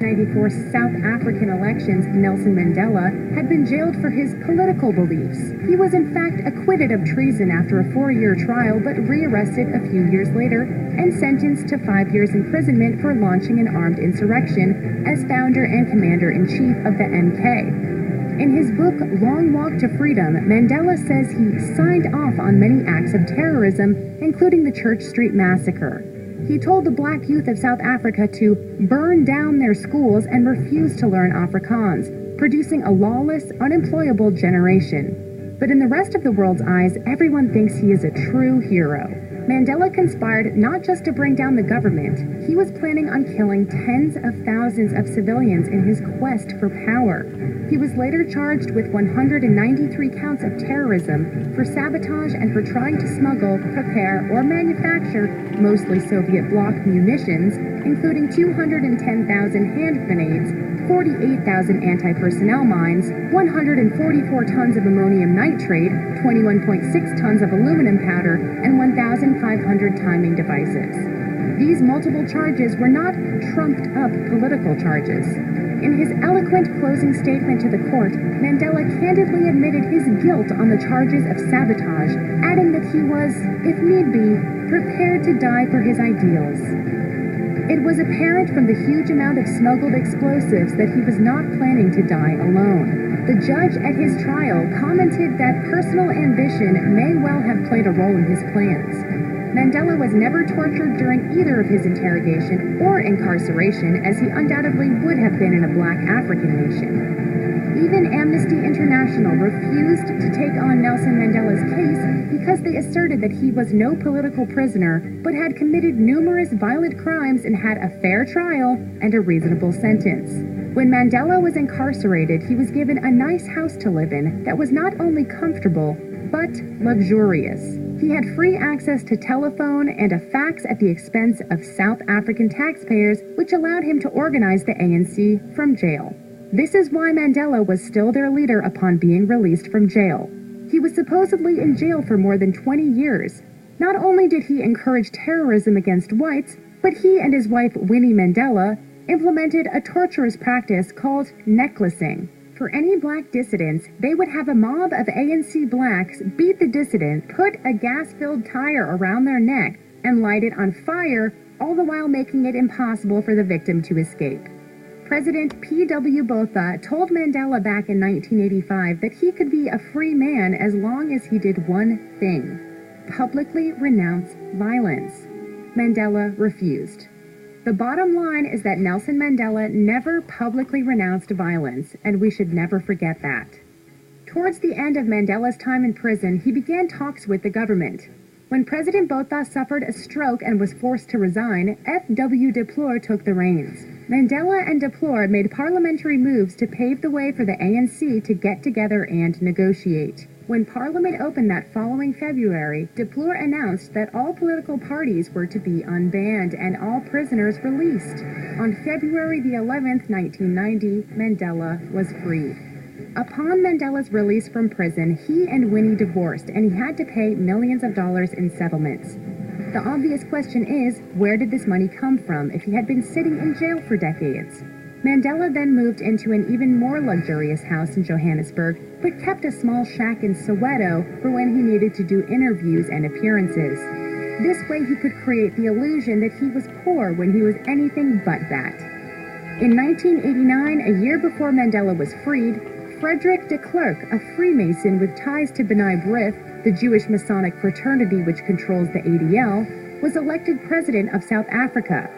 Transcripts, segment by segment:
1994 South African elections, Nelson Mandela had been jailed for his political beliefs. He was in fact acquitted of treason after a 4-year trial, but rearrested a few years later and sentenced to 5 years imprisonment for launching an armed insurrection as founder and commander-in-chief of the MK. In his book, Long Walk to Freedom, Mandela says he signed off on many acts of terrorism, including the Church Street Massacre. He told the black youth of South Africa to burn down their schools and refuse to learn Afrikaans, producing a lawless, unemployable generation. But in the rest of the world's eyes, everyone thinks he is a true hero. Mandela conspired not just to bring down the government, he was planning on killing tens of thousands of civilians in his quest for power. He was later charged with 193 counts of terrorism for sabotage and for trying to smuggle, prepare, or manufacture mostly Soviet bloc munitions, including 210,000 hand grenades, 48,000 anti-personnel mines, 144 tons of ammonium nitrate, 21.6 tons of aluminum powder, and 1,500 timing devices. These multiple charges were not trumped-up political charges. In his eloquent closing statement to the court, Mandela candidly admitted his guilt on the charges of sabotage, adding that he was, if need be, prepared to die for his ideals. It was apparent from the huge amount of smuggled explosives that he was not planning to die alone. The judge at his trial commented that personal ambition may well have played a role in his plans. Mandela was never tortured during either of his interrogation or incarceration, as he undoubtedly would have been in a black African nation. Even Amnesty International refused to take on Nelson Mandela's case because they asserted that he was no political prisoner, but had committed numerous violent crimes and had a fair trial and a reasonable sentence. When Mandela was incarcerated, he was given a nice house to live in that was not only comfortable, but luxurious. He had free access to telephone and a fax at the expense of South African taxpayers, which allowed him to organize the ANC from jail. This is why Mandela was still their leader upon being released from jail. He was supposedly in jail for more than 20 years. Not only did he encourage terrorism against whites, but he and his wife Winnie Mandela implemented a torturous practice called necklacing. For any black dissidents, they would have a mob of ANC blacks beat the dissident, put a gas-filled tire around their neck, and light it on fire, all the while making it impossible for the victim to escape. President P.W. Botha told Mandela back in 1985 that he could be a free man as long as he did one thing: publicly renounce violence. Mandela refused. The bottom line is that Nelson Mandela never publicly renounced violence, and we should never forget that. Towards the end of Mandela's time in prison, he began talks with the government. When President Botha suffered a stroke and was forced to resign, F.W. de Pleur took the reins. Mandela and de Pleur made parliamentary moves to pave the way for the ANC to get together and negotiate. When Parliament opened that following February, de Pleur announced that all political parties were to be unbanned and all prisoners released. On February the 11th, 1990, Mandela was freed. Upon Mandela's release from prison, he and Winnie divorced, and he had to pay millions of dollars in settlements. The obvious question is, where did this money come from if he had been sitting in jail for decades? Mandela then moved into an even more luxurious house in Johannesburg, but kept a small shack in Soweto for when he needed to do interviews and appearances. This way he could create the illusion that he was poor when he was anything but that. In 1989, a year before Mandela was freed, Frederick de Klerk, a Freemason with ties to B'nai B'rith, the Jewish Masonic fraternity which controls the ADL, was elected president of South Africa.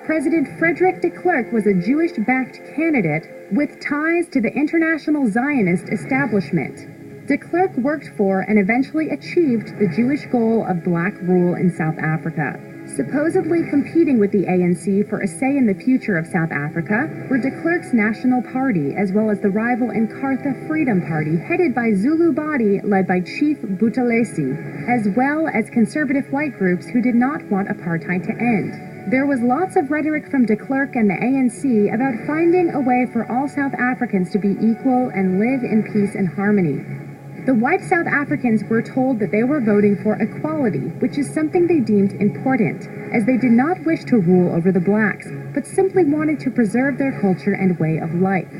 President Frederick de Klerk was a Jewish-backed candidate with ties to the international Zionist establishment. De Klerk worked for and eventually achieved the Jewish goal of black rule in South Africa. Supposedly competing with the ANC for a say in the future of South Africa were de Klerk's National Party, as well as the rival Inkatha Freedom Party, headed by Zulu Body, led by Chief Buthelezi, as well as conservative white groups who did not want apartheid to end. There was lots of rhetoric from de Klerk and the ANC about finding a way for all South Africans to be equal and live in peace and harmony. The white South Africans were told that they were voting for equality, which is something they deemed important, as they did not wish to rule over the blacks, but simply wanted to preserve their culture and way of life.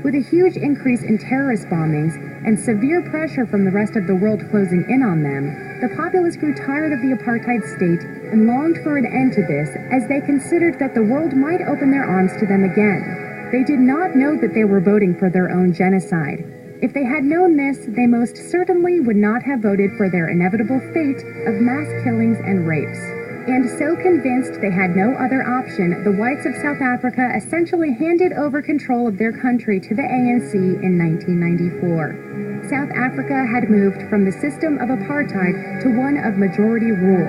With a huge increase in terrorist bombings and severe pressure from the rest of the world closing in on them, the populace grew tired of the apartheid state and longed for an end to this, as they considered that the world might open their arms to them again. They did not know that they were voting for their own genocide. If they had known this, they most certainly would not have voted for their inevitable fate of mass killings and rapes. And so convinced they had no other option, the whites of South Africa essentially handed over control of their country to the ANC in 1994. South Africa had moved from the system of apartheid to one of majority rule.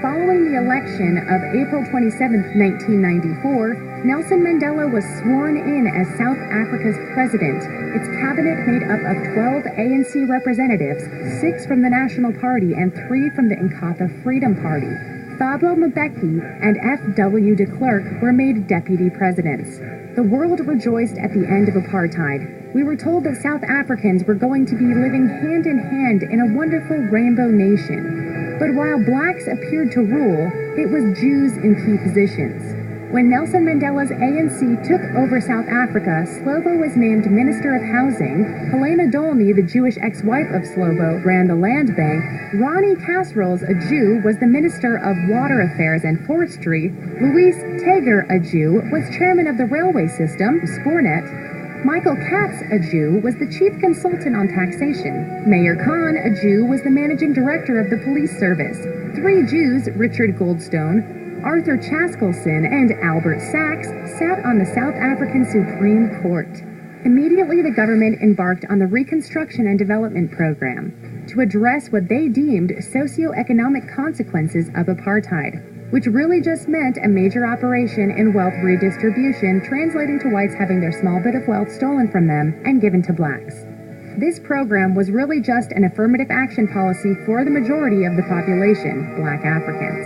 Following the election of April 27, 1994, Nelson Mandela was sworn in as South Africa's president, its cabinet made up of 12 ANC representatives, 6 from the National Party and 3 from the Inkatha Freedom Party. Thabo Mbeki and F.W. de Klerk were made deputy presidents. The world rejoiced at the end of apartheid. We were told that South Africans were going to be living hand in hand in a wonderful rainbow nation. But while blacks appeared to rule, it was Jews in key positions. When Nelson Mandela's ANC took over South Africa, Slovo was named Minister of Housing, Helena Dolny, the Jewish ex-wife of Slovo, ran the land bank, Ronnie Kasrils, a Jew, was the Minister of Water Affairs and Forestry, Louis Teger, a Jew, was chairman of the railway system, Spornet, Michael Katz, a Jew, was the chief consultant on taxation. Mayor Khan, a Jew, was the managing director of the police service. 3 Jews, Richard Goldstone, Arthur Chaskelson, and Albert Sachs, sat on the South African Supreme Court. Immediately, the government embarked on the Reconstruction and Development Program to address what they deemed socioeconomic consequences of apartheid, which really just meant a major operation in wealth redistribution, translating to whites having their small bit of wealth stolen from them and given to blacks. This program was really just an affirmative action policy for the majority of the population, black Africans.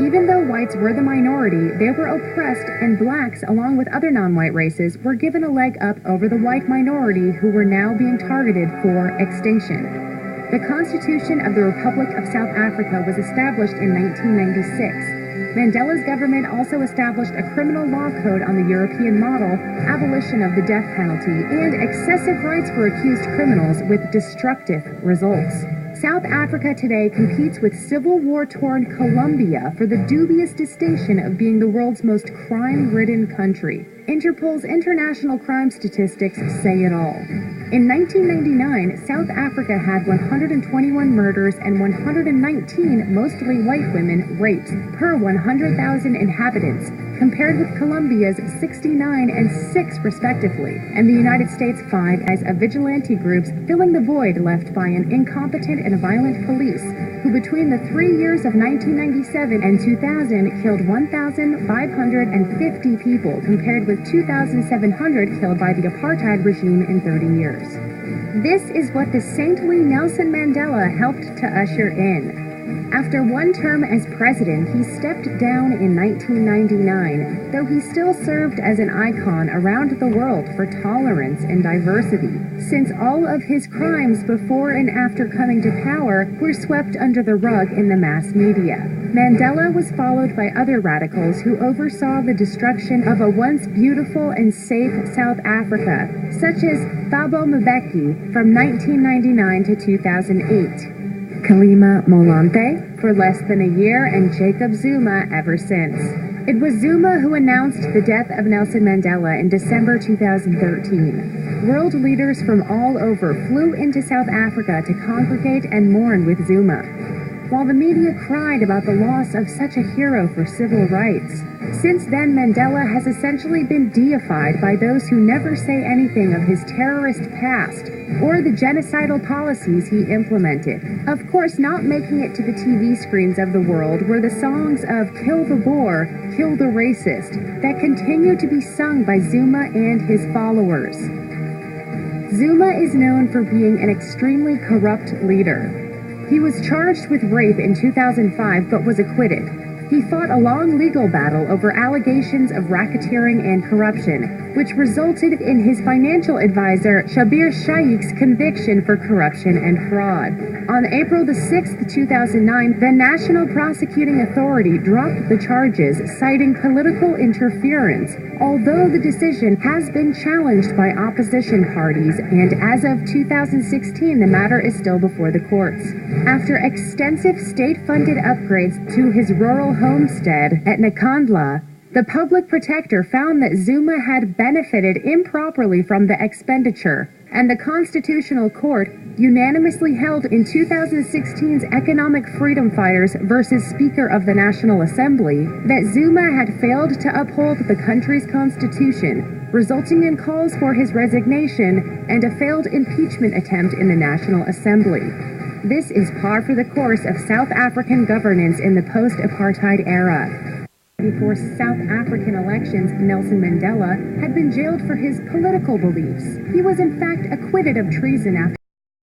Even though whites were the minority, they were oppressed, and blacks, along with other non-white races, were given a leg up over the white minority who were now being targeted for extinction. The Constitution of the Republic of South Africa was established in 1996. Mandela's government also established a criminal law code on the European model, abolition of the death penalty, and excessive rights for accused criminals with destructive results. South Africa today competes with Civil War-torn Colombia for the dubious distinction of being the world's most crime-ridden country. Interpol's international crime statistics say it all. In 1999, South Africa had 121 murders and 119, mostly white women, rapes per 100,000 inhabitants, compared with Colombia's 69 and 6 respectively, and the United States' 5 as of vigilante groups, filling the void left by an incompetent and violent police, who between the 3 years of 1997 and 2000 killed 1,550 people, compared with 2,700 killed by the apartheid regime in 30 years. This is what the saintly Nelson Mandela helped to usher in. After one term as president, he stepped down in 1999, though he still served as an icon around the world for tolerance and diversity, since all of his crimes before and after coming to power were swept under the rug in the mass media. Mandela was followed by other radicals who oversaw the destruction of a once beautiful and safe South Africa, such as Thabo Mbeki from 1999 to 2008. Kgalema Motlanthe for less than a year, and Jacob Zuma ever since. It was Zuma who announced the death of Nelson Mandela in December 2013. World leaders from all over flew into South Africa to congregate and mourn with Zuma, while the media cried about the loss of such a hero for civil rights. Since then, Mandela has essentially been deified by those who never say anything of his terrorist past or the genocidal policies he implemented. Of course, not making it to the TV screens of the world were the songs of "Kill the Boer, Kill the Racist" that continue to be sung by Zuma and his followers. Zuma is known for being an extremely corrupt leader. He was charged with rape in 2005 but was acquitted. He fought a long legal battle over allegations of racketeering and corruption, which resulted in his financial advisor Shabir Shaik's conviction for corruption and fraud. On April 6, 2009, the National Prosecuting Authority dropped the charges, citing political interference, although the decision has been challenged by opposition parties, and as of 2016, the matter is still before the courts. After extensive state-funded upgrades to his rural homestead at Nkandla, the public protector found that Zuma had benefited improperly from the expenditure, and the Constitutional Court unanimously held in 2016's Economic Freedom Fighters versus Speaker of the National Assembly that Zuma had failed to uphold the country's constitution, resulting in calls for his resignation and a failed impeachment attempt in the National Assembly. This is par for the course of South African governance in the post-apartheid era. Before South African elections, Nelson Mandela had been jailed for his political beliefs. He was in fact acquitted of treason after